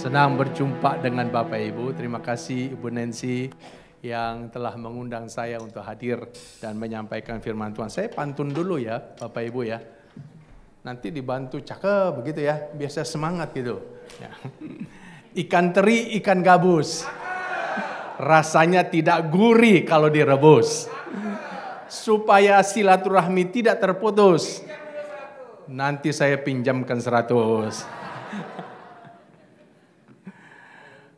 Senang berjumpa dengan Bapak Ibu. Terima kasih Ibu Nancy yang telah mengundang saya untuk hadir dan menyampaikan firman Tuhan. Saya pantun dulu ya Bapak Ibu ya. Nanti dibantu cakep begitu ya, biasa semangat gitu. Ya. Ikan teri, ikan gabus. Rasanya tidak gurih kalau direbus. Supaya silaturahmi tidak terputus. Nanti saya pinjamkan 100.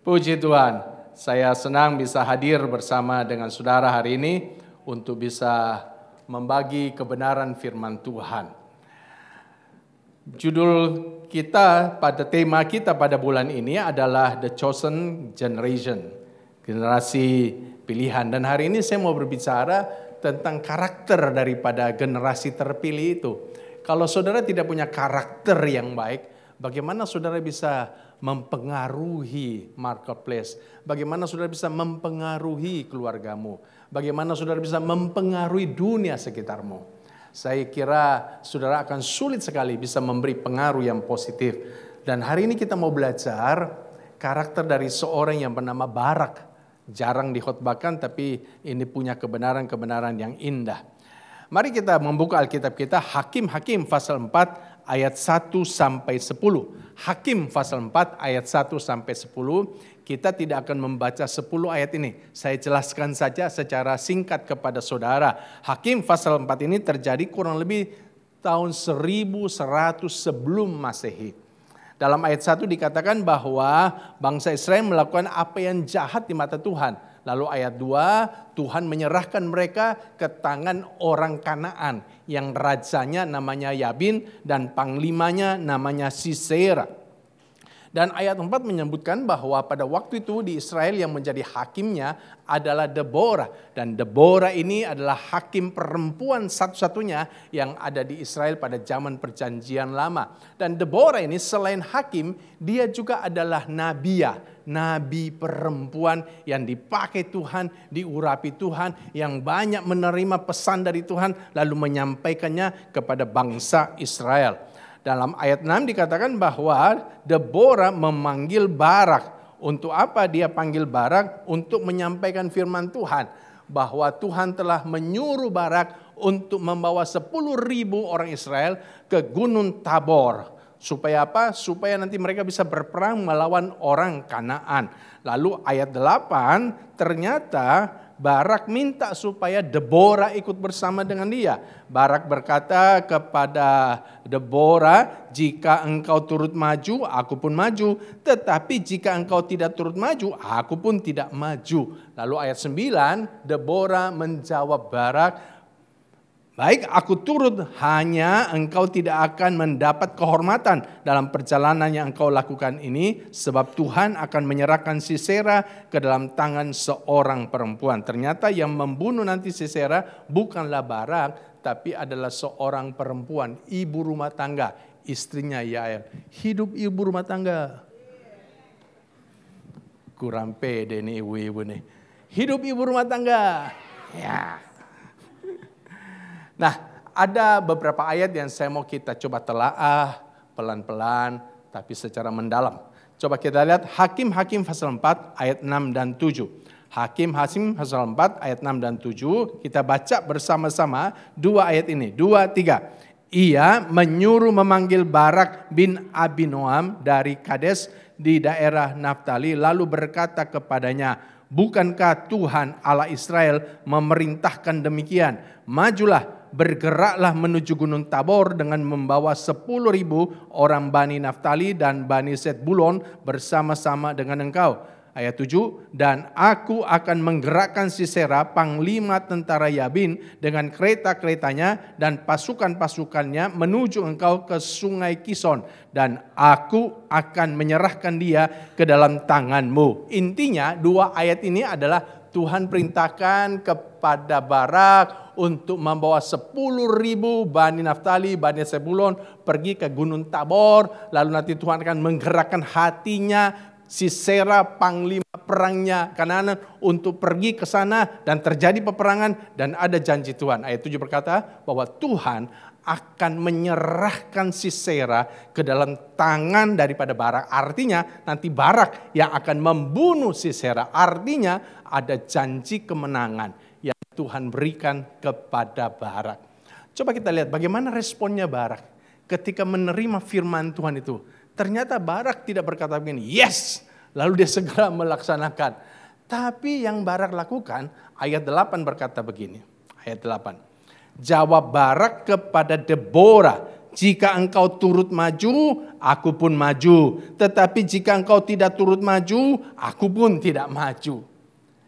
Puji Tuhan, saya senang bisa hadir bersama dengan saudara hari ini untuk bisa membagi kebenaran firman Tuhan. Judul kita pada tema kita pada bulan ini adalah The Chosen Generation, generasi pilihan. Dan hari ini saya mau berbicara tentang karakter daripada generasi terpilih itu. Kalau saudara tidak punya karakter yang baik, bagaimana saudara bisa mempengaruhi marketplace? Bagaimana saudara bisa mempengaruhi keluargamu? Bagaimana saudara bisa mempengaruhi dunia sekitarmu? Saya kira saudara akan sulit sekali bisa memberi pengaruh yang positif. Dan hari ini kita mau belajar karakter dari seorang yang bernama Barak. Jarang dikhotbahkan tapi ini punya kebenaran-kebenaran yang indah. Mari kita membuka Alkitab kita, Hakim-Hakim pasal 4 ayat 1 sampai 10. Hakim pasal 4 ayat 1 sampai 10. Kita tidak akan membaca 10 ayat ini. Saya jelaskan saja secara singkat kepada saudara. Hakim pasal 4 ini terjadi kurang lebih tahun 1100 sebelum Masehi. Dalam ayat 1 dikatakan bahwa bangsa Israel melakukan apa yang jahat di mata Tuhan. Lalu ayat 2, Tuhan menyerahkan mereka ke tangan orang Kanaan yang rajanya namanya Yabin dan panglimanya namanya Sisera. Dan ayat 4 menyebutkan bahwa pada waktu itu di Israel yang menjadi hakimnya adalah Deborah. Dan Deborah ini adalah hakim perempuan satu-satunya yang ada di Israel pada zaman perjanjian lama. Dan Deborah ini selain hakim, dia juga adalah nabiya. Nabi perempuan yang dipakai Tuhan, diurapi Tuhan, yang banyak menerima pesan dari Tuhan lalu menyampaikannya kepada bangsa Israel. Dalam ayat 6 dikatakan bahwa Deborah memanggil Barak. Untuk apa dia panggil Barak? Untuk menyampaikan firman Tuhan. Bahwa Tuhan telah menyuruh Barak untuk membawa 10.000 orang Israel ke Gunung Tabor. Supaya apa? Supaya nanti mereka bisa berperang melawan orang Kanaan. Lalu ayat 8 ternyata Barak minta supaya Deborah ikut bersama dengan dia. Barak berkata kepada Deborah, jika engkau turut maju, aku pun maju. Tetapi jika engkau tidak turut maju, aku pun tidak maju. Lalu ayat 9, Deborah menjawab Barak, baik, aku turut, hanya engkau tidak akan mendapat kehormatan dalam perjalanan yang engkau lakukan ini, sebab Tuhan akan menyerahkan Sisera ke dalam tangan seorang perempuan. Ternyata yang membunuh nanti Sisera bukanlah Barak, tapi adalah seorang perempuan, ibu rumah tangga, istrinya Yael. Hidup ibu rumah tangga. Kurang pede nih ibu-ibu nih. Hidup ibu rumah tangga. Ya. Nah, ada beberapa ayat yang saya mau kita coba telaah pelan-pelan tapi secara mendalam. Coba kita lihat Hakim-Hakim pasal 4 ayat 6 dan 7. Hakim-Hakim pasal 4 ayat 6 dan 7. Kita baca bersama-sama dua ayat ini. 2, 3. Ia menyuruh memanggil Barak bin Abinoam dari Kades di daerah Naftali. Lalu berkata kepadanya, bukankah Tuhan Allah Israel memerintahkan demikian? Majulah, bergeraklah menuju Gunung Tabor dengan membawa 10.000 orang Bani Naftali dan Bani Zebulon bersama-sama dengan engkau. Ayat 7, dan aku akan menggerakkan Sisera, panglima tentara Yabin, dengan kereta-keretanya dan pasukan-pasukannya menuju engkau ke sungai Kison. Dan aku akan menyerahkan dia ke dalam tanganmu. Intinya dua ayat ini adalah Tuhan perintahkan kepada Barak untuk membawa 10.000 Bani Naftali, Bani Zebulon pergi ke Gunung Tabor. Lalu nanti Tuhan akan menggerakkan hatinya Sisera, panglima perangnya Kanaan, untuk pergi ke sana dan terjadi peperangan dan ada janji Tuhan. Ayat 7 berkata bahwa Tuhan akan menyerahkan Sisera ke dalam tangan daripada Barak. Artinya nanti Barak yang akan membunuh Sisera. Artinya ada janji kemenangan yang Tuhan berikan kepada Barak. Coba kita lihat bagaimana responnya Barak ketika menerima firman Tuhan itu. Ternyata Barak tidak berkata begini, yes, lalu dia segera melaksanakan. Tapi yang Barak lakukan, ayat 8 berkata begini, ayat 8. Jawab Barak kepada Deborah, jika engkau turut maju, aku pun maju. Tetapi jika engkau tidak turut maju, aku pun tidak maju.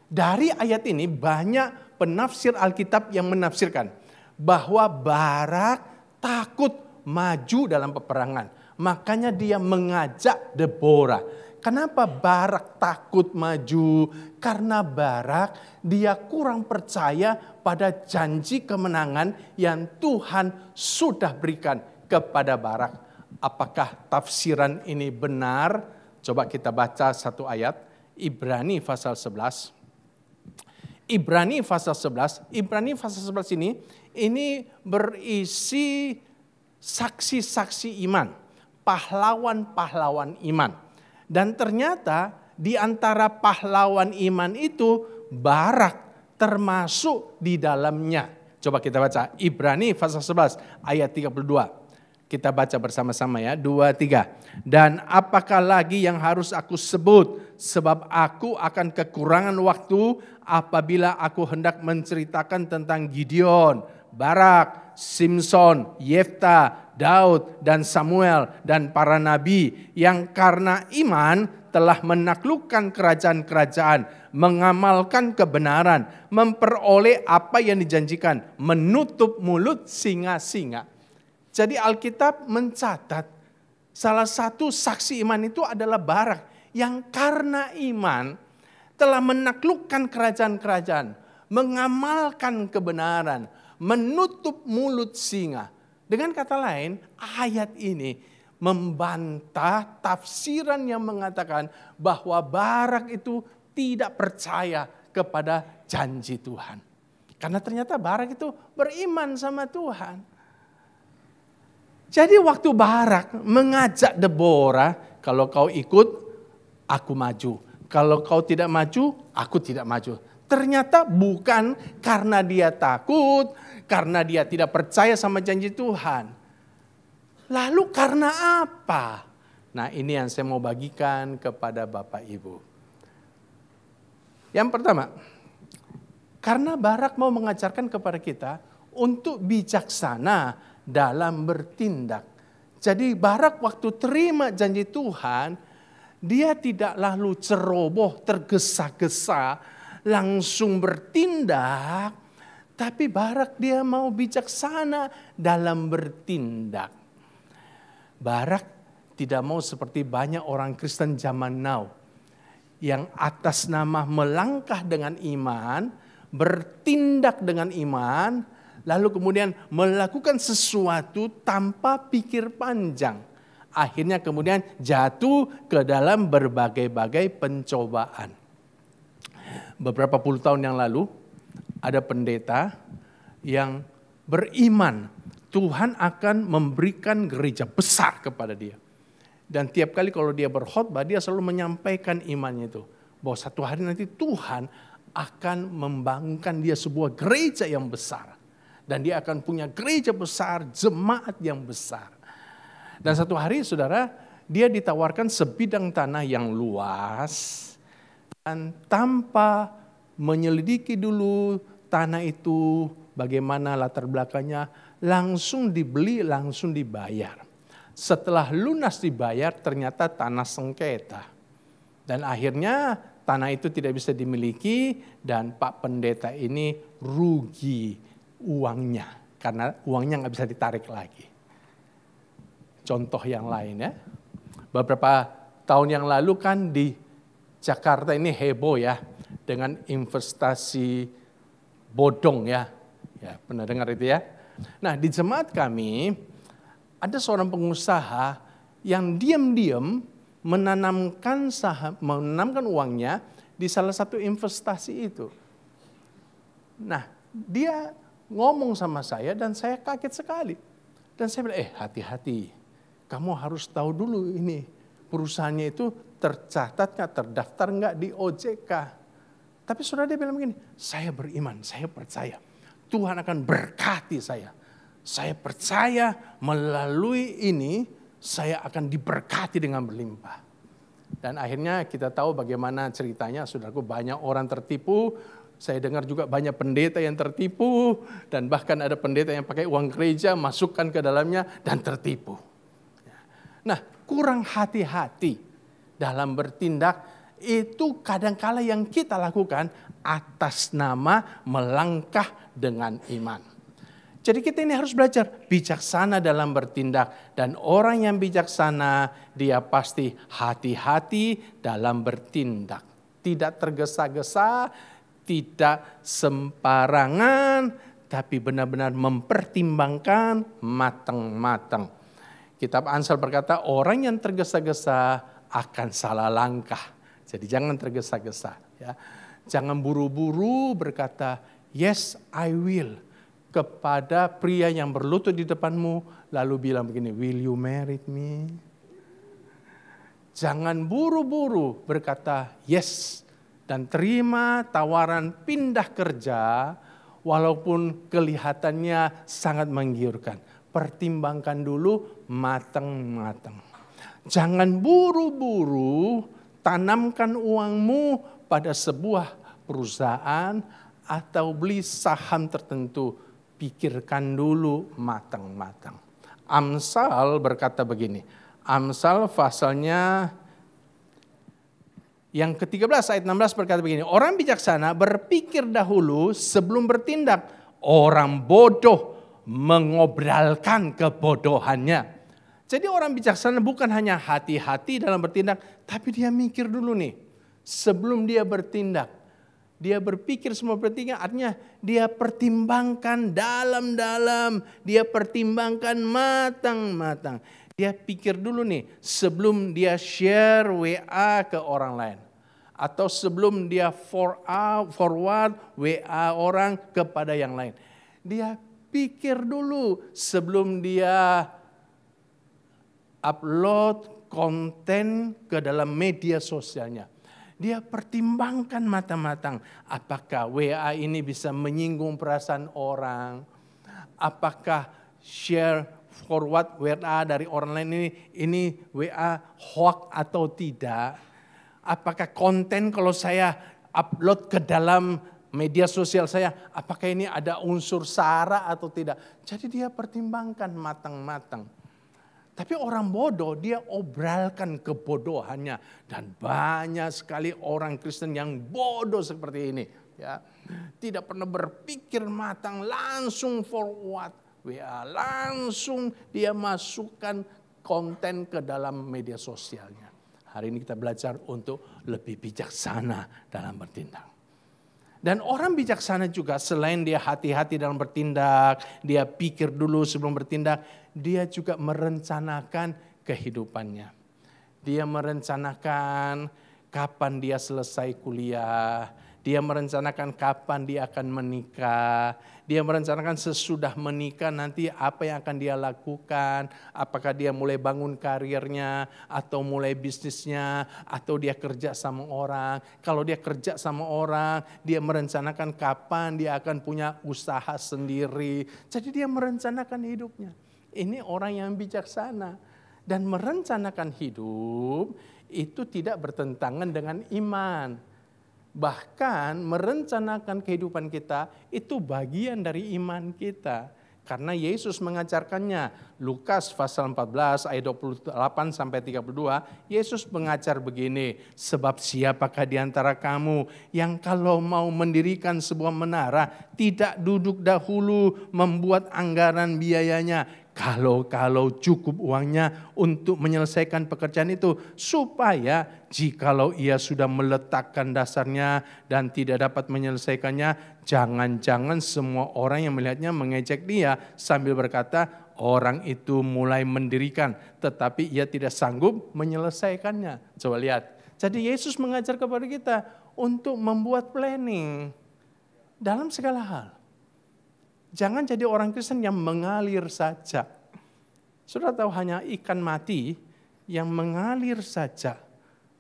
Dari ayat ini banyak penafsir Alkitab yang menafsirkan bahwa Barak takut maju dalam peperangan. Makanya dia mengajak Deborah. Kenapa Barak takut maju? Karena Barak dia kurang percaya pada janji kemenangan yang Tuhan sudah berikan kepada Barak. Apakah tafsiran ini benar? Coba kita baca satu ayat. Ibrani pasal 11. Ibrani pasal 11. Ibrani pasal 11 ini berisi saksi-saksi iman. Pahlawan-pahlawan iman. Dan ternyata di antara pahlawan iman itu Barak termasuk di dalamnya. Coba kita baca Ibrani pasal 11 ayat 32. Kita baca bersama-sama ya, 2, 3. Dan apakah lagi yang harus aku sebut? Sebab aku akan kekurangan waktu apabila aku hendak menceritakan tentang Gideon, Barak, Simson, Yefta, Daud, dan Samuel, dan para nabi yang karena iman telah menaklukkan kerajaan-kerajaan, mengamalkan kebenaran, memperoleh apa yang dijanjikan, menutup mulut singa-singa. Jadi Alkitab mencatat salah satu saksi iman itu adalah Barak yang karena iman telah menaklukkan kerajaan-kerajaan, mengamalkan kebenaran, menutup mulut singa. Dengan kata lain, ayat ini membantah tafsiran yang mengatakan bahwa Barak itu tidak percaya kepada janji Tuhan. Karena ternyata Barak itu beriman sama Tuhan. Jadi waktu Barak mengajak Deborah, kalau kau ikut, aku maju. Kalau kau tidak maju, aku tidak maju. Ternyata bukan karena dia takut, karena dia tidak percaya sama janji Tuhan. Lalu karena apa? Nah, ini yang saya mau bagikan kepada Bapak Ibu. Yang pertama, karena Barak mau mengajarkan kepada kita untuk bijaksana dalam bertindak. Jadi Barak waktu terima janji Tuhan, dia tidak lalu ceroboh, tergesa-gesa, langsung bertindak, tapi Barak dia mau bijaksana dalam bertindak. Barak tidak mau seperti banyak orang Kristen zaman now yang atas nama melangkah dengan iman, bertindak dengan iman, lalu kemudian melakukan sesuatu tanpa pikir panjang. Akhirnya kemudian jatuh ke dalam berbagai-bagai pencobaan. Beberapa puluh tahun yang lalu ada pendeta yang beriman Tuhan akan memberikan gereja besar kepada dia. Dan tiap kali kalau dia berkhotbah dia selalu menyampaikan imannya itu. Bahwa satu hari nanti Tuhan akan membangunkan dia sebuah gereja yang besar. Dan dia akan punya gereja besar, jemaat yang besar. Dan satu hari saudara dia ditawarkan sebidang tanah yang luas. Dan tanpa menyelidiki dulu tanah itu bagaimana latar belakangnya, langsung dibeli, langsung dibayar. Setelah lunas dibayar ternyata tanah sengketa. Dan akhirnya tanah itu tidak bisa dimiliki dan Pak Pendeta ini rugi uangnya. Karena uangnya nggak bisa ditarik lagi. Contoh yang lain ya. Beberapa tahun yang lalu kan di Jakarta ini heboh ya dengan investasi bodong ya. Ya, pernah dengar itu ya? Nah, di jemaat kami ada seorang pengusaha yang diam-diam menanamkan uangnya di salah satu investasi itu. Nah, dia ngomong sama saya dan saya kaget sekali. Dan saya bilang, hati-hati. Kamu harus tahu dulu ini. Perusahaannya itu tercatat nggak, terdaftar nggak di OJK. Tapi saudara dia bilang begini, saya beriman, saya percaya. Tuhan akan berkati saya. Saya percaya melalui ini, saya akan diberkati dengan berlimpah. Dan akhirnya kita tahu bagaimana ceritanya, saudaraku, banyak orang tertipu. Saya dengar juga banyak pendeta yang tertipu, dan bahkan ada pendeta yang pakai uang gereja, masukkan ke dalamnya, dan tertipu. Nah, kurang hati-hati dalam bertindak, itu kadangkala yang kita lakukan atas nama melangkah dengan iman. Jadi kita ini harus belajar bijaksana dalam bertindak. Dan orang yang bijaksana, dia pasti hati-hati dalam bertindak. Tidak tergesa-gesa, tidak sembarangan, tapi benar-benar mempertimbangkan matang-matang. Kitab Amsal berkata, orang yang tergesa-gesa akan salah langkah. Jadi jangan tergesa-gesa. Ya. Jangan buru-buru berkata, yes I will, kepada pria yang berlutut di depanmu, lalu bilang begini, will you marry me? Jangan buru-buru berkata yes, dan terima tawaran pindah kerja, walaupun kelihatannya sangat menggiurkan. Pertimbangkan dulu matang-matang. Jangan buru-buru tanamkan uangmu pada sebuah perusahaan atau beli saham tertentu. Pikirkan dulu matang-matang. Amsal berkata begini. Amsal pasalnya yang ke-13 ayat 16 berkata begini. Orang bijaksana berpikir dahulu sebelum bertindak. Orang bodoh mengobralkan kebodohannya. Jadi orang bijaksana bukan hanya hati-hati dalam bertindak, tapi dia mikir dulu nih sebelum dia bertindak. Dia berpikir semua bertindak, artinya dia pertimbangkan dalam-dalam, dia pertimbangkan matang-matang. Dia pikir dulu nih sebelum dia share WA ke orang lain. Atau sebelum dia forward WA orang kepada yang lain. Dia pikir dulu sebelum dia upload konten ke dalam media sosialnya. Dia pertimbangkan matang-matang. Apakah WA ini bisa menyinggung perasaan orang? Apakah share forward WA dari orang lain ini WA hoax atau tidak? Apakah konten kalau saya upload ke dalam media sosial saya, apakah ini ada unsur sara atau tidak? Jadi dia pertimbangkan matang-matang. Tapi orang bodoh dia obralkan kebodohannya. Dan banyak sekali orang Kristen yang bodoh seperti ini. Ya, tidak pernah berpikir matang, langsung forward WA. Langsung dia masukkan konten ke dalam media sosialnya. Hari ini kita belajar untuk lebih bijaksana dalam bertindak. Dan orang bijaksana juga selain dia hati-hati dalam bertindak, dia pikir dulu sebelum bertindak, dia juga merencanakan kehidupannya. Dia merencanakan kapan dia selesai kuliah, dia merencanakan kapan dia akan menikah, dia merencanakan sesudah menikah nanti apa yang akan dia lakukan, apakah dia mulai bangun karirnya, atau mulai bisnisnya, atau dia kerja sama orang. Kalau dia kerja sama orang, dia merencanakan kapan dia akan punya usaha sendiri. Jadi dia merencanakan hidupnya. Ini orang yang bijaksana. Dan merencanakan hidup itu tidak bertentangan dengan iman. Bahkan merencanakan kehidupan kita itu bagian dari iman kita. Karena Yesus mengajarkannya. Lukas pasal 14 ayat 28 sampai 32. Yesus mengajar begini. Sebab siapakah di antara kamu yang kalau mau mendirikan sebuah menara tidak duduk dahulu membuat anggaran biayanya. Kalau cukup uangnya untuk menyelesaikan pekerjaan itu. Supaya jikalau ia sudah meletakkan dasarnya dan tidak dapat menyelesaikannya. Jangan-jangan semua orang yang melihatnya mengejek dia sambil berkata orang itu mulai mendirikan. Tetapi ia tidak sanggup menyelesaikannya. Coba lihat. Jadi Yesus mengajar kepada kita untuk membuat planning dalam segala hal. Jangan jadi orang Kristen yang mengalir saja. Saudara tahu hanya ikan mati yang mengalir saja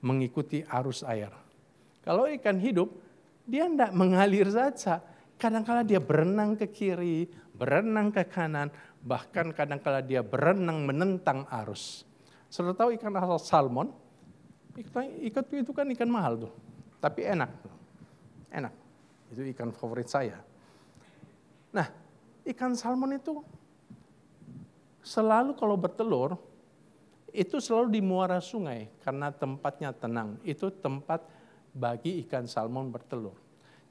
mengikuti arus air. Kalau ikan hidup, dia tidak mengalir saja. Kadang-kala dia berenang ke kiri, berenang ke kanan, bahkan kadang-kala dia berenang menentang arus. Saudara tahu ikan asal salmon? Ikan itu kan ikan mahal tuh, tapi enak. Enak, itu ikan favorit saya. Nah, ikan salmon itu selalu kalau bertelur, itu selalu di muara sungai karena tempatnya tenang. Itu tempat bagi ikan salmon bertelur.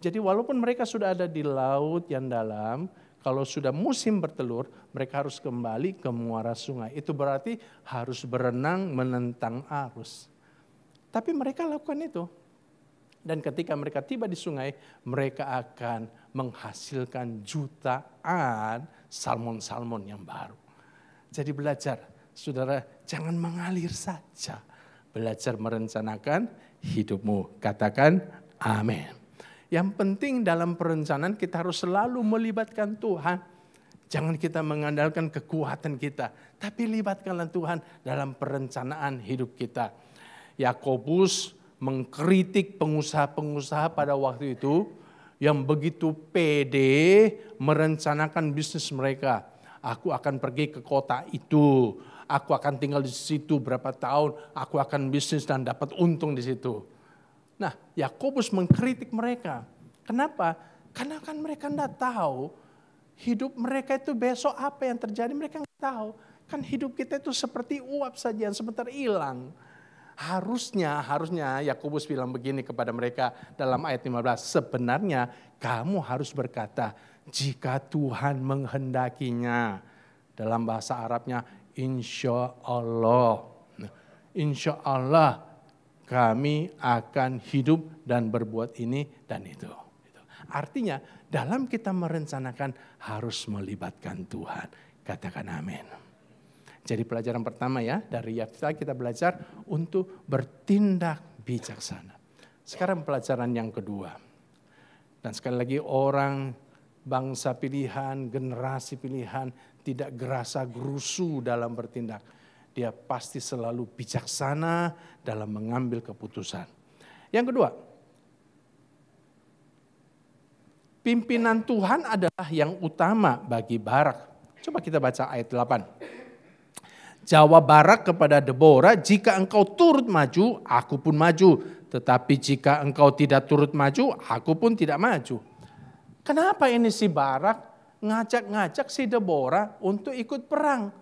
Jadi walaupun mereka sudah ada di laut yang dalam, kalau sudah musim bertelur, mereka harus kembali ke muara sungai. Itu berarti harus berenang menentang arus. Tapi mereka lakukan itu. Dan ketika mereka tiba di sungai, mereka akan menghasilkan jutaan salmon-salmon yang baru. Jadi belajar, saudara, jangan mengalir saja. Belajar merencanakan hidupmu. Katakan amin. Yang penting dalam perencanaan kita harus selalu melibatkan Tuhan. Jangan kita mengandalkan kekuatan kita, tapi libatkanlah Tuhan dalam perencanaan hidup kita. Yakobus mengkritik pengusaha-pengusaha pada waktu itu yang begitu pede merencanakan bisnis mereka. Aku akan pergi ke kota itu, aku akan tinggal di situ berapa tahun, aku akan bisnis dan dapat untung di situ. Nah, Yakobus mengkritik mereka. Kenapa? Karena kan mereka tidak tahu hidup mereka itu besok apa yang terjadi, mereka nggak tahu. Kan hidup kita itu seperti uap saja yang sebentar hilang. Harusnya Yakobus bilang begini kepada mereka dalam ayat 15. Sebenarnya kamu harus berkata, jika Tuhan menghendakinya. Dalam bahasa Arabnya, insya Allah. Insya Allah kami akan hidup dan berbuat ini dan itu. Artinya dalam kita merencanakan harus melibatkan Tuhan. Katakan amin. Jadi pelajaran pertama ya, dari Yefta kita belajar untuk bertindak bijaksana. Sekarang pelajaran yang kedua. Dan sekali lagi orang bangsa pilihan, generasi pilihan tidak gerasa gerusu dalam bertindak. Dia pasti selalu bijaksana dalam mengambil keputusan. Yang kedua, pimpinan Tuhan adalah yang utama bagi Barak. Coba kita baca ayat 8. Jawab Barak kepada Deborah, jika engkau turut maju, aku pun maju. Tetapi jika engkau tidak turut maju, aku pun tidak maju. Kenapa ini si Barak ngajak-ngajak si Deborah untuk ikut perang?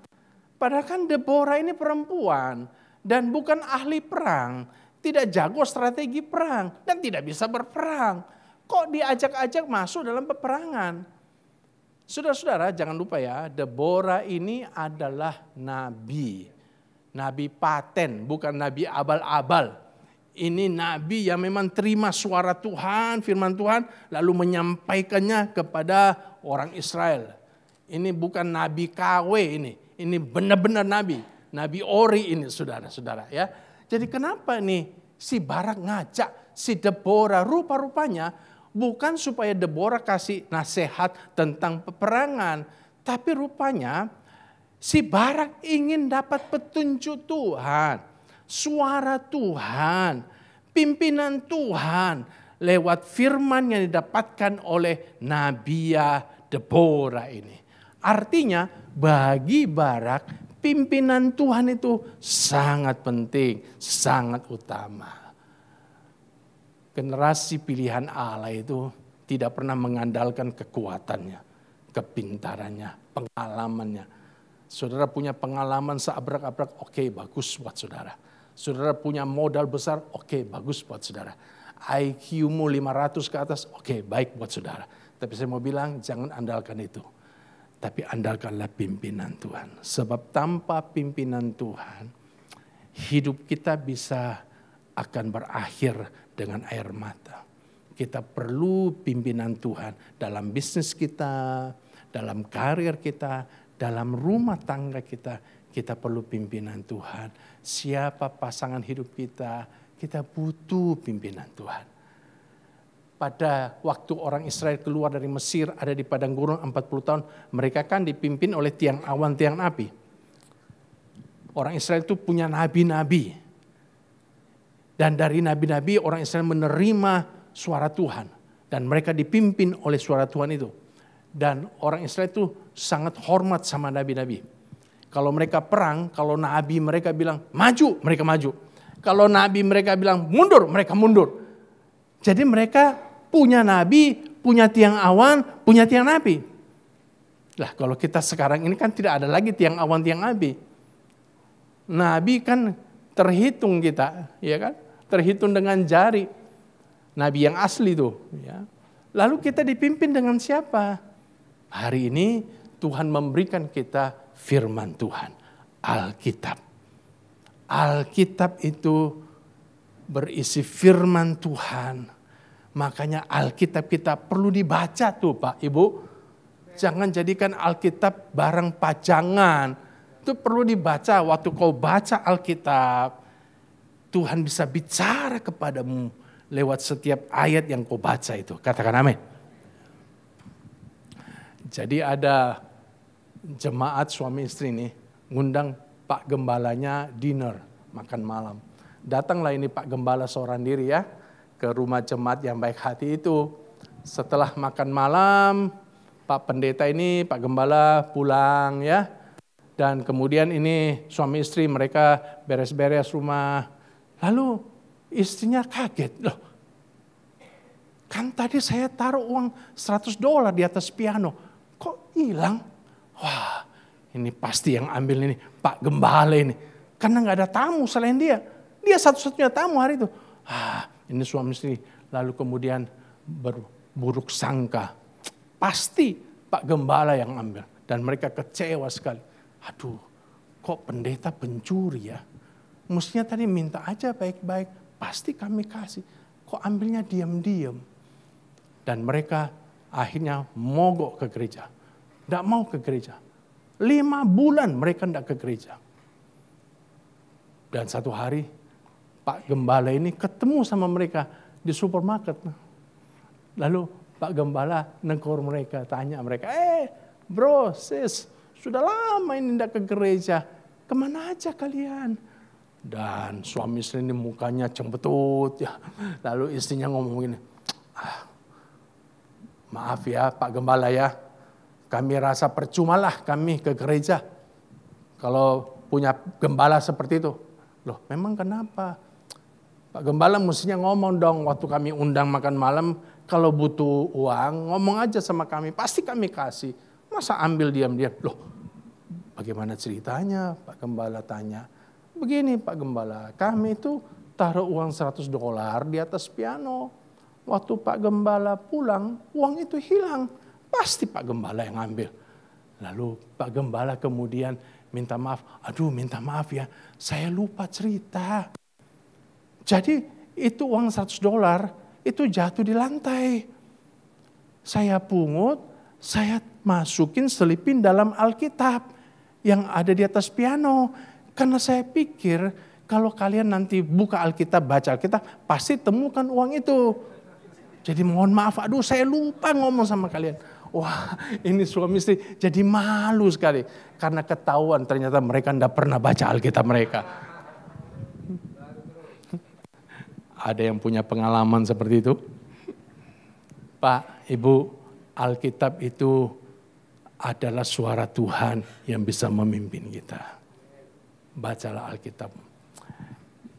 Padahal kan Deborah ini perempuan dan bukan ahli perang. Tidak jago strategi perang dan tidak bisa berperang. Kok diajak-ajak masuk dalam peperangan? Saudara-saudara jangan lupa ya, Deborah ini adalah nabi. Nabi paten, bukan nabi abal-abal. Ini nabi yang memang terima suara Tuhan, firman Tuhan, lalu menyampaikannya kepada orang Israel. Ini bukan nabi KW ini benar-benar nabi. Nabi ori ini saudara-saudara ya. Jadi kenapa nih si Barak ngajak si Deborah rupa-rupanya bukan supaya Deborah kasih nasihat tentang peperangan. Tapi rupanya si Barak ingin dapat petunjuk Tuhan. Suara Tuhan. Pimpinan Tuhan. Lewat firman yang didapatkan oleh Nabiya Deborah ini. Artinya bagi Barak pimpinan Tuhan itu sangat penting. Sangat utama. Generasi pilihan Allah itu tidak pernah mengandalkan kekuatannya, kepintarannya, pengalamannya. Saudara punya pengalaman seabrak-abrak, oke, bagus buat saudara. Saudara punya modal besar, oke, bagus buat saudara. IQ-mu 500 ke atas, oke, baik buat saudara. Tapi saya mau bilang jangan andalkan itu. Tapi andalkanlah pimpinan Tuhan. Sebab tanpa pimpinan Tuhan, hidup kita bisa akan berakhir dengan air mata. Kita perlu pimpinan Tuhan dalam bisnis kita, dalam karir kita, dalam rumah tangga kita. Kita perlu pimpinan Tuhan. Siapa pasangan hidup kita, kita butuh pimpinan Tuhan. Pada waktu orang Israel keluar dari Mesir, ada di padang gurun 40 tahun, mereka kan dipimpin oleh tiang awan, tiang api. Orang Israel itu punya nabi-nabi. Dan dari nabi-nabi orang Israel menerima suara Tuhan. Dan mereka dipimpin oleh suara Tuhan itu. Dan orang Israel itu sangat hormat sama nabi-nabi. Kalau mereka perang, kalau nabi mereka bilang maju, mereka maju. Kalau nabi mereka bilang mundur, mereka mundur. Jadi mereka punya nabi, punya tiang awan, punya tiang nabi. Lah kalau kita sekarang ini kan tidak ada lagi tiang awan, tiang nabi. Nabi kan terhitung kita, ya kan? Terhitung dengan jari. Nabi yang asli itu. Ya. Lalu kita dipimpin dengan siapa? Hari ini Tuhan memberikan kita firman Tuhan, Alkitab. Alkitab itu berisi firman Tuhan. Makanya Alkitab kita perlu dibaca tuh Pak, Ibu. Jangan jadikan Alkitab barang pajangan. Itu perlu dibaca. Waktu kau baca Alkitab, Tuhan bisa bicara kepadamu lewat setiap ayat yang kau baca itu. Katakan amin. Jadi ada jemaat suami istri nih ngundang Pak Gembalanya dinner, makan malam. Datanglah ini Pak Gembala seorang diri ya ke rumah jemaat yang baik hati itu. Setelah makan malam, Pak Pendeta ini, Pak Gembala pulang ya. Dan kemudian ini suami istri mereka beres-beres rumah. Lalu istrinya kaget, loh kan tadi saya taruh uang $100 di atas piano, kok hilang? Wah ini pasti yang ambil ini Pak Gembala ini, karena gak ada tamu selain dia. Dia satu-satunya tamu hari itu. Ini suami istri lalu kemudian berburuk sangka, pasti Pak Gembala yang ambil. Dan mereka kecewa sekali. Aduh kok pendeta pencuri ya. Mestinya tadi minta aja baik-baik, pasti kami kasih. Kok ambilnya diam-diam? Dan mereka akhirnya mogok ke gereja. Tidak mau ke gereja. 5 bulan mereka tidak ke gereja. Dan satu hari Pak Gembala ini ketemu sama mereka di supermarket. Lalu Pak Gembala negor mereka, tanya mereka, bro, sis, sudah lama ini tidak ke gereja. Kemana aja kalian? Dan suami istri ini mukanya cembetut ya. Lalu istrinya ngomong gini, maaf ya Pak Gembala ya, kami rasa percumalah kami ke gereja kalau punya gembala seperti itu. Loh memang kenapa? Pak Gembala mestinya ngomong dong waktu kami undang makan malam, kalau butuh uang ngomong aja sama kami, pasti kami kasih. Masa ambil diam-diam? Loh bagaimana ceritanya? Pak Gembala tanya. Begini Pak Gembala, kami itu taruh uang $100 di atas piano. Waktu Pak Gembala pulang, uang itu hilang. Pasti Pak Gembala yang ambil. Lalu Pak Gembala kemudian minta maaf. Aduh minta maaf ya, saya lupa cerita. Jadi itu uang $100 itu jatuh di lantai. Saya pungut, saya masukin selipin dalam Alkitab yang ada di atas piano. Karena saya pikir kalau kalian nanti buka Alkitab, baca Alkitab, pasti temukan uang itu. Jadi mohon maaf, aduh saya lupa ngomong sama kalian. Wah ini suami istri jadi malu sekali. Karena ketahuan ternyata mereka tidak pernah baca Alkitab mereka. Ada yang punya pengalaman seperti itu? Pak, Ibu, Alkitab itu adalah suara Tuhan yang bisa memimpin kita. Bacalah Alkitab.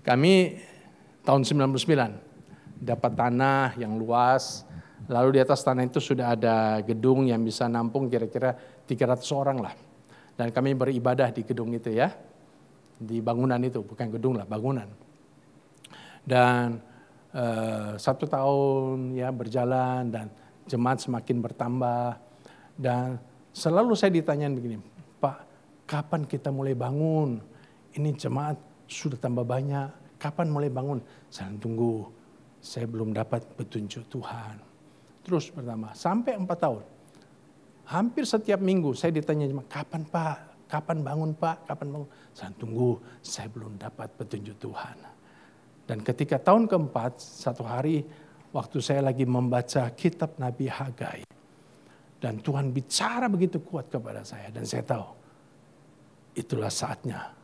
Kami tahun 99 dapat tanah yang luas. Lalu di atas tanah itu sudah ada gedung yang bisa nampung kira-kira 300 orang lah. Dan kami beribadah di gedung itu ya. Di bangunan itu, bukan gedung lah, bangunan. Dan 1 tahun ya berjalan dan jemaat semakin bertambah. Dan selalu saya ditanyain begini, Pak, kapan kita mulai bangun? Ini jemaat sudah tambah banyak, kapan mulai bangun? Saya tunggu, saya belum dapat petunjuk Tuhan. Terus bertambah, sampai 4 tahun. Hampir setiap minggu saya ditanya, kapan Pak? Kapan bangun Pak? Kapan bangun? Saya tunggu, saya belum dapat petunjuk Tuhan. Dan ketika tahun keempat, satu hari waktu saya lagi membaca kitab Nabi Hagai. Dan Tuhan bicara begitu kuat kepada saya. Dan saya tahu, itulah saatnya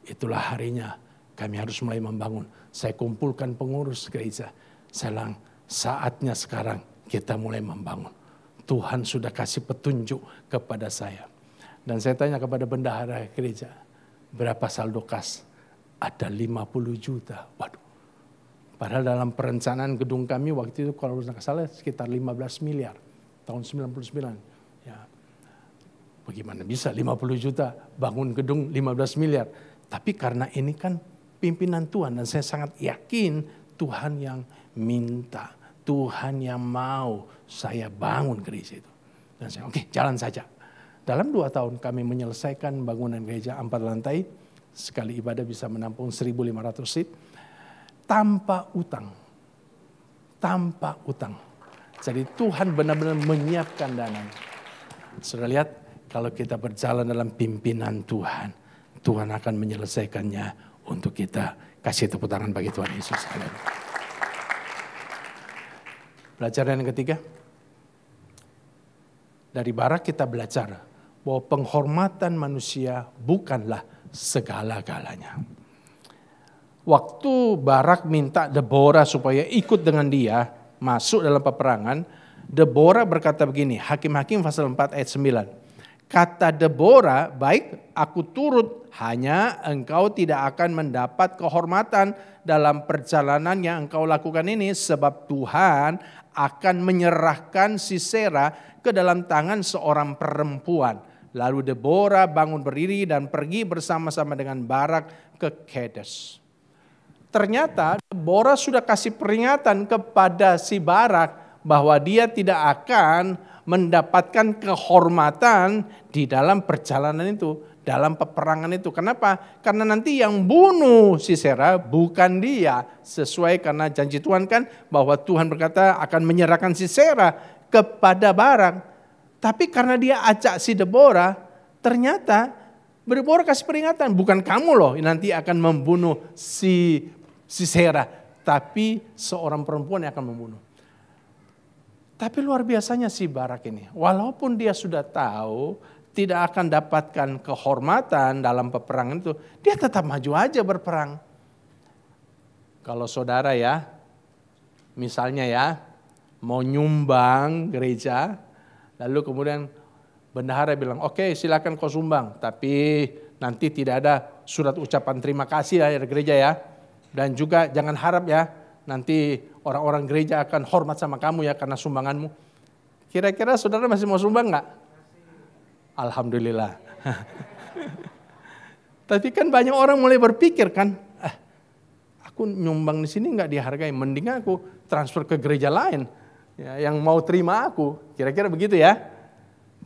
itulah harinya kami harus mulai membangun. Saya kumpulkan pengurus gereja. Saya bilang, saatnya sekarang kita mulai membangun. Tuhan sudah kasih petunjuk kepada saya. Dan saya tanya kepada bendahara gereja, berapa saldo kas? Ada 50 juta. Waduh. Padahal dalam perencanaan gedung kami waktu itu kalau tidak salah sekitar 15 miliar. Tahun 99. Ya. Bagaimana bisa 50 juta bangun gedung 15 miliar. Tapi karena ini kan pimpinan Tuhan. Dan saya sangat yakin Tuhan yang minta. Tuhan yang mau saya bangun gereja itu. Dan saya oke, jalan saja. Dalam 2 tahun kami menyelesaikan bangunan gereja 4 lantai. Sekali ibadah bisa menampung 1.500 seat. Tanpa utang. Tanpa utang. Jadi Tuhan benar-benar menyiapkan dana. Sudah lihat, kalau kita berjalan dalam pimpinan Tuhan, Tuhan akan menyelesaikannya untuk kita. Kasih tepuk tangan bagi Tuhan Yesus. Pelajaran yang ketiga. Dari Barak kita belajar bahwa penghormatan manusia bukanlah segala-galanya. Waktu Barak minta Deborah supaya ikut dengan dia masuk dalam peperangan, Deborah berkata begini, Hakim-Hakim pasal 4 ayat 9. Kata Deborah, baik aku turut, hanya engkau tidak akan mendapat kehormatan dalam perjalanan yang engkau lakukan ini, sebab Tuhan akan menyerahkan Sisera ke dalam tangan seorang perempuan. Lalu Deborah bangun berdiri dan pergi bersama-sama dengan Barak ke Kedes. Ternyata Deborah sudah kasih peringatan kepada si Barak bahwa dia tidak akan mendapatkan kehormatan di dalam perjalanan itu, dalam peperangan itu. Kenapa? Karena nanti yang bunuh Sisera bukan dia. Sesuai karena janji Tuhan kan bahwa Tuhan berkata akan menyerahkan Sisera kepada Barak. Tapi karena dia ajak si Deborah, ternyata Deborah kasih peringatan, bukan kamu loh nanti akan membunuh si Sisera, tapi seorang perempuan yang akan membunuh. Tapi luar biasanya si Barak ini, walaupun dia sudah tahu tidak akan dapatkan kehormatan dalam peperangan itu, dia tetap maju aja berperang. Kalau saudara ya, misalnya ya, mau nyumbang gereja, lalu kemudian bendahara bilang, oke, silakan kau sumbang, tapi nanti tidak ada surat ucapan terima kasih dari gereja ya. Dan juga jangan harap ya, nanti orang-orang gereja akan hormat sama kamu ya karena sumbanganmu. Kira-kira saudara masih mau sumbang nggak? Alhamdulillah. Tapi kan banyak orang mulai berpikir kan, aku nyumbang di sini nggak dihargai, mending aku transfer ke gereja lain ya, yang mau terima aku. Kira-kira begitu ya.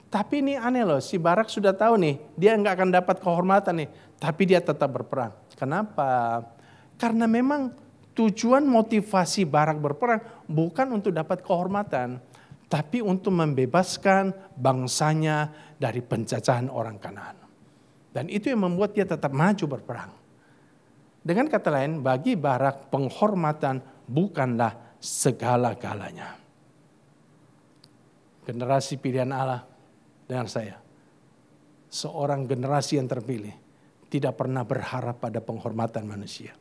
Tapi ini aneh loh, si Barak sudah tahu nih, dia nggak akan dapat kehormatan nih, tapi dia tetap berperang. Kenapa? Karena memang tujuan motivasi Barak berperang bukan untuk dapat kehormatan, tapi untuk membebaskan bangsanya dari penjajahan orang Kanaan. Dan itu yang membuat dia tetap maju berperang. Dengan kata lain, bagi Barak penghormatan bukanlah segala-galanya. Generasi pilihan Allah dengan saya, seorang generasi yang terpilih, tidak pernah berharap pada penghormatan manusia.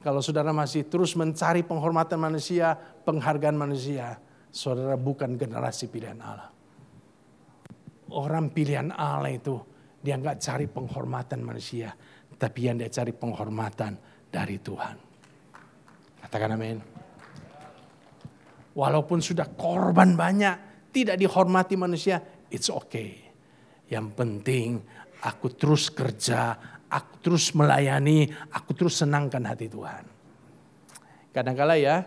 Kalau saudara masih terus mencari penghormatan manusia, penghargaan manusia, saudara bukan generasi pilihan Allah. Orang pilihan Allah itu, dia nggak cari penghormatan manusia, tapi yang dia cari penghormatan dari Tuhan. Katakan amin. Walaupun sudah korban banyak, tidak dihormati manusia, it's okay. Yang penting aku terus kerja, aku terus melayani, aku terus senangkan hati Tuhan. Kadang-kala ya,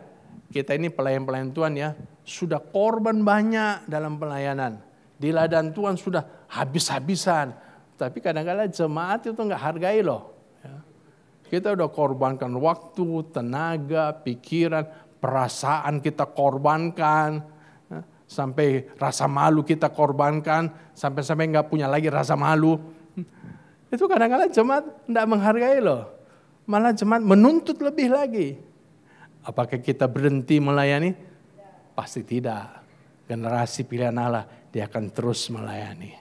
kita ini pelayan-pelayan Tuhan ya, sudah korban banyak dalam pelayanan. Di ladang Tuhan sudah habis-habisan. Tapi kadang-kala jemaat itu nggak hargai loh. Kita udah korbankan waktu, tenaga, pikiran, perasaan kita korbankan. Sampai rasa malu kita korbankan, sampai-sampai nggak punya lagi rasa malu. Itu kadang-kadang jemaat tidak menghargai loh. Malah jemaat menuntut lebih lagi. Apakah kita berhenti melayani? Pasti tidak. Generasi pilihan Allah, dia akan terus melayani.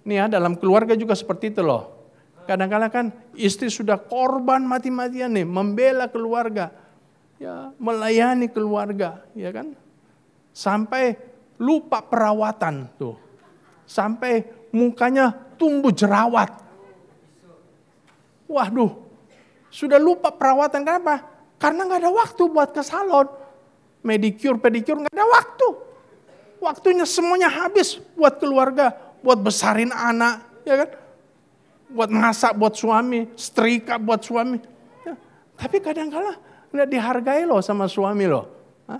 Ini ya, dalam keluarga juga seperti itu loh. Kadang-kadang kan istri sudah korban mati-matian nih, membela keluarga, ya, melayani keluarga, ya kan? Sampai lupa perawatan tuh. Sampai mukanya tumbuh jerawat. Waduh, sudah lupa perawatan. Kenapa? Karena nggak ada waktu buat ke salon. Medicure, pedicure nggak ada waktu. Waktunya semuanya habis buat keluarga, buat besarin anak, ya kan? Buat masak buat suami, setrika buat suami. Ya. Tapi kadang-kala nggak dihargai loh sama suami loh. Hah?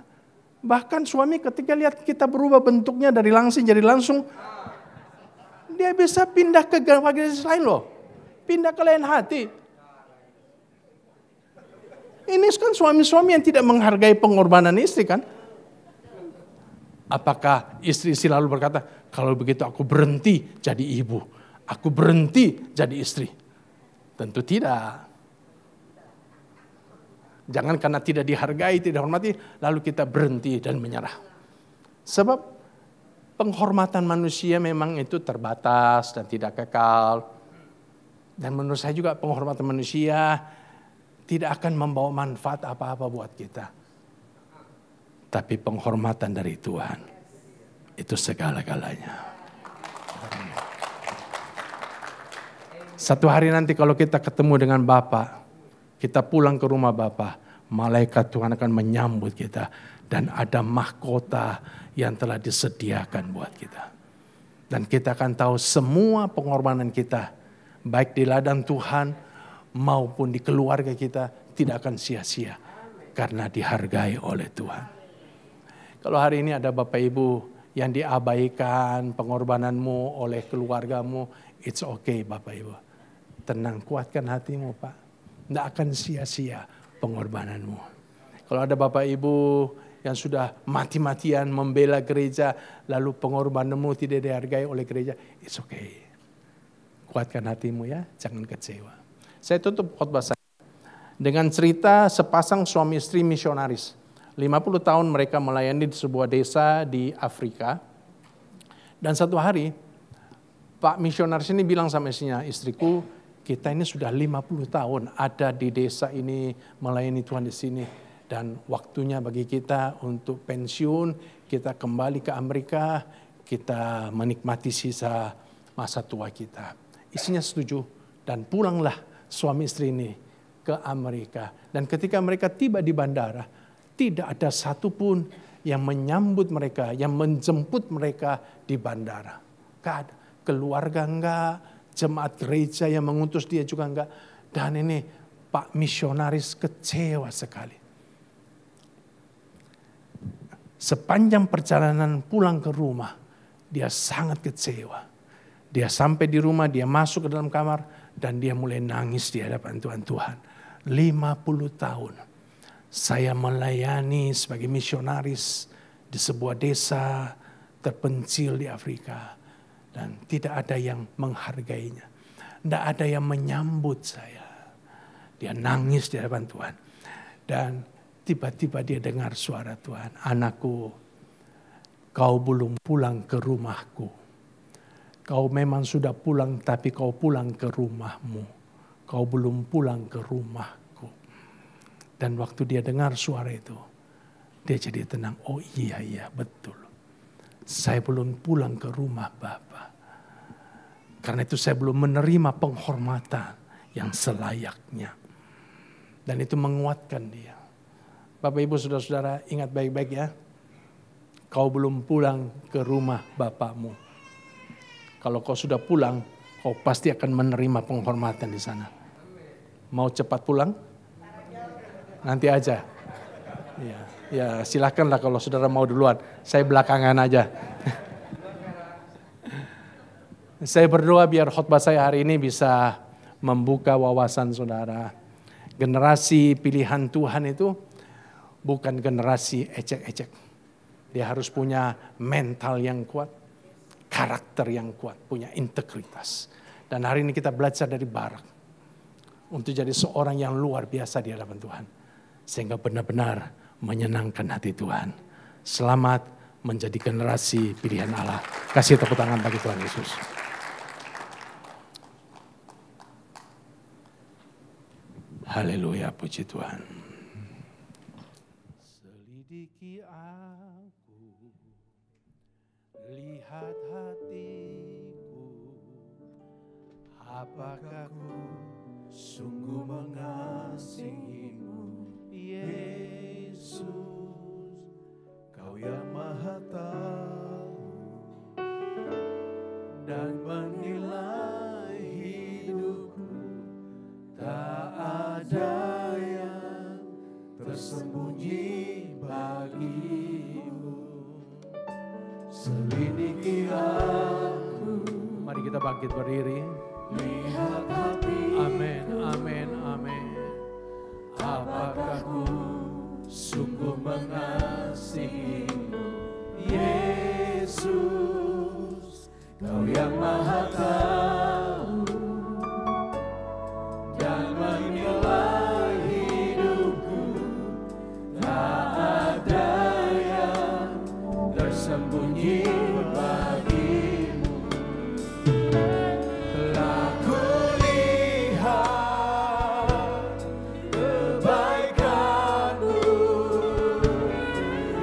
Bahkan suami ketika lihat kita berubah bentuknya dari langsing jadi langsung, dia bisa pindah ke bagian lain loh. Pindah ke lain hati. Ini kan suami-suami yang tidak menghargai pengorbanan istri kan. Apakah istri lalu berkata, kalau begitu aku berhenti jadi ibu. Aku berhenti jadi istri. Tentu tidak. Jangan karena tidak dihargai, tidak dihormati, lalu kita berhenti dan menyerah. Sebab penghormatan manusia memang itu terbatas dan tidak kekal. Dan menurut saya juga penghormatan manusia tidak akan membawa manfaat apa-apa buat kita. Tapi penghormatan dari Tuhan itu segala-galanya. Satu hari nanti kalau kita ketemu dengan Bapa, kita pulang ke rumah Bapa, malaikat Tuhan akan menyambut kita. Dan ada mahkota yang telah disediakan buat kita. Dan kita akan tahu semua pengorbanan kita, baik di ladang Tuhan maupun di keluarga kita, tidak akan sia-sia. Karena dihargai oleh Tuhan. Kalau hari ini ada Bapak Ibu yang diabaikan pengorbananmu oleh keluargamu, it's okay Bapak Ibu. Tenang, kuatkan hatimu Pak. Tidak akan sia-sia pengorbananmu. Kalau ada Bapak Ibu yang sudah mati-matian membela gereja, lalu pengorbananmu tidak dihargai oleh gereja, it's okay. Kuatkan hatimu ya, jangan kecewa. Saya tutup khotbah saya dengan cerita sepasang suami istri misionaris. 50 tahun mereka melayani di sebuah desa di Afrika. Dan satu hari, Pak misionaris ini bilang sama istrinya, istriku, kita ini sudah 50 tahun ada di desa ini, melayani Tuhan di sini. Dan waktunya bagi kita untuk pensiun, kita kembali ke Amerika, kita menikmati sisa masa tua kita. Istrinya setuju dan pulanglah suami istri ini ke Amerika. Dan ketika mereka tiba di bandara, tidak ada satupun yang menyambut mereka, yang menjemput mereka di bandara. Gak ada. Keluarga enggak, jemaat gereja yang mengutus dia juga enggak. Dan ini Pak misionaris kecewa sekali. Sepanjang perjalanan pulang ke rumah, dia sangat kecewa. Dia sampai di rumah, dia masuk ke dalam kamar, dan dia mulai nangis di hadapan Tuhan. 50 tahun saya melayani sebagai misionaris di sebuah desa terpencil di Afrika. Dan tidak ada yang menghargainya. Tidak ada yang menyambut saya. Dia nangis di hadapan Tuhan. Dan tiba-tiba dia dengar suara Tuhan. Anakku, kau belum pulang ke rumahku. Kau memang sudah pulang tapi kau pulang ke rumahmu. Kau belum pulang ke rumahku. Dan waktu dia dengar suara itu, dia jadi tenang. Oh iya betul. Saya belum pulang ke rumah Bapa. Karena itu saya belum menerima penghormatan yang selayaknya. Dan itu menguatkan dia. Bapak Ibu saudara-saudara ingat baik-baik ya. Kau belum pulang ke rumah Bapamu. Kalau kau sudah pulang, kau pasti akan menerima penghormatan di sana. Mau cepat pulang? Nanti aja. Ya silakanlah kalau saudara mau duluan. Saya belakangan aja. Saya berdoa biar khotbah saya hari ini bisa membuka wawasan saudara. Generasi pilihan Tuhan itu bukan generasi ecek-ecek. Dia harus punya mental yang kuat, karakter yang kuat, punya integritas. Dan hari ini kita belajar dari Barak untuk jadi seorang yang luar biasa di hadapan Tuhan. Sehingga benar-benar menyenangkan hati Tuhan. Selamat menjadi generasi pilihan Allah. Kasih tepuk tangan bagi Tuhan Yesus. Haleluya, puji Tuhan. Selidiki aku, lihat hatiku, apakah ku sungguh mengasihimu, Yesus, Kau yang Maha Tahu dan menilai hidupku, tak ada yang tersembunyi bagimu. Selidiki aku. Mari kita bangkit berdiri. Lihat hati. Amin, amin, amin. Apakah ku sungguh mengasihimu, Yesus, Kau yang Maha Tahu dan menilai hidupku, tak ada yang tersembunyi bagimu. Telah kulihat kebaikanmu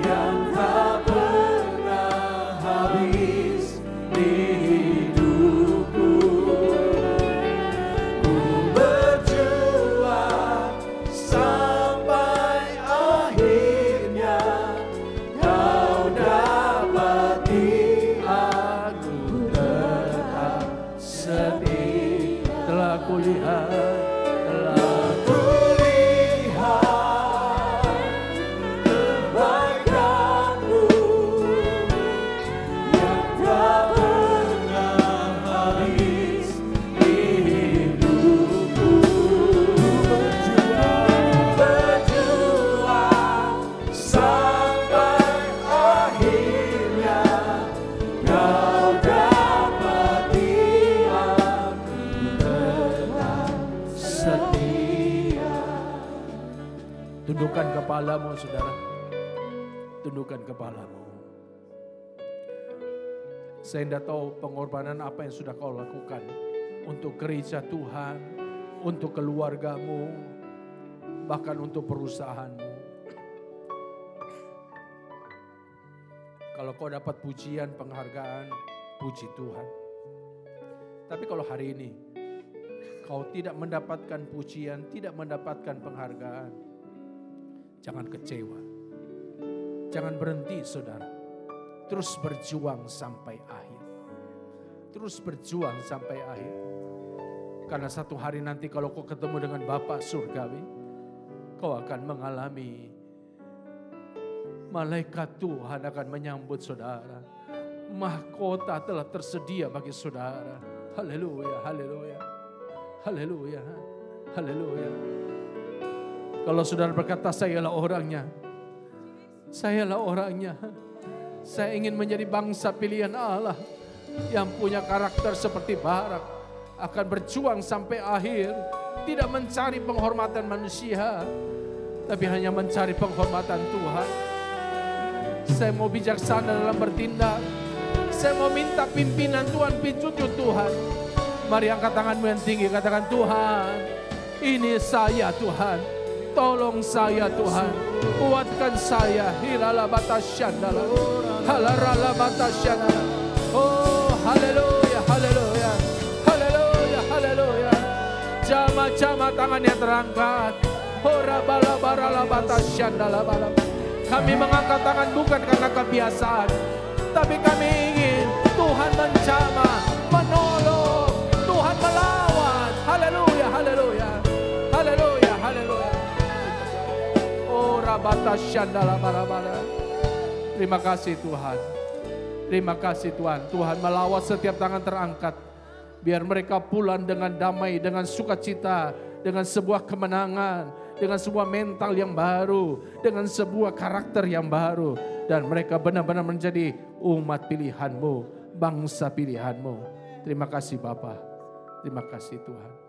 yang tak pernah habis di hidupku. Ku berjuang sampai akhirnya Kau dapati aku tetap setia. Telah kulihat kebaikanmu yang tak pernah habis di hidupku. Berjuang sampai akhirnya Kau dapati aku tetap setia. Tundukkan kepalamu, saudara. Tundukkan kepalamu. Saya tidak tahu pengorbanan apa yang sudah kau lakukan untuk gereja Tuhan, untuk keluargamu, bahkan untuk perusahaanmu. Kalau kau dapat pujian, penghargaan, puji Tuhan. Tapi kalau hari ini kau tidak mendapatkan pujian, tidak mendapatkan penghargaan, jangan kecewa. Jangan berhenti, saudara. Terus berjuang sampai akhir. Terus berjuang sampai akhir. Karena satu hari nanti kalau kau ketemu dengan Bapa surgawi, kau akan mengalami malaikat Tuhan akan menyambut saudara. Mahkota telah tersedia bagi saudara. Haleluya, haleluya. Haleluya, haleluya. Kalau saudara berkata, sayalah orangnya. Sayalah orangnya. Saya ingin menjadi bangsa pilihan Allah yang punya karakter seperti Barak, akan berjuang sampai akhir, tidak mencari penghormatan manusia, tapi hanya mencari penghormatan Tuhan. Saya mau bijaksana dalam bertindak. Saya mau minta pimpinan Tuhan, pitutur Tuhan. Mari angkat tanganmu yang tinggi, katakan, Tuhan, ini saya Tuhan. Tolong saya Tuhan, kuatkan saya. Hilala batasyandala, halarala batasyandala. Oh, haleluya, haleluya, haleluya, haleluya. Jama-jama tangannya terangkat. Hora bala barala batasyandala bala. Kami mengangkat tangan bukan karena kebiasaan, tapi kami ingin Tuhan menjamah, menolong, Tuhan melawan. Haleluya, haleluya, haleluya, haleluya. Oh, rabatashandala barabara. Terima kasih Tuhan. Terima kasih Tuhan. Tuhan melawat setiap tangan terangkat. Biar mereka pulang dengan damai, dengan sukacita, dengan sebuah kemenangan, dengan sebuah mental yang baru, dengan sebuah karakter yang baru. Dan mereka benar-benar menjadi umat pilihan-Mu, bangsa pilihan-Mu. Terima kasih Bapa. Terima kasih Tuhan.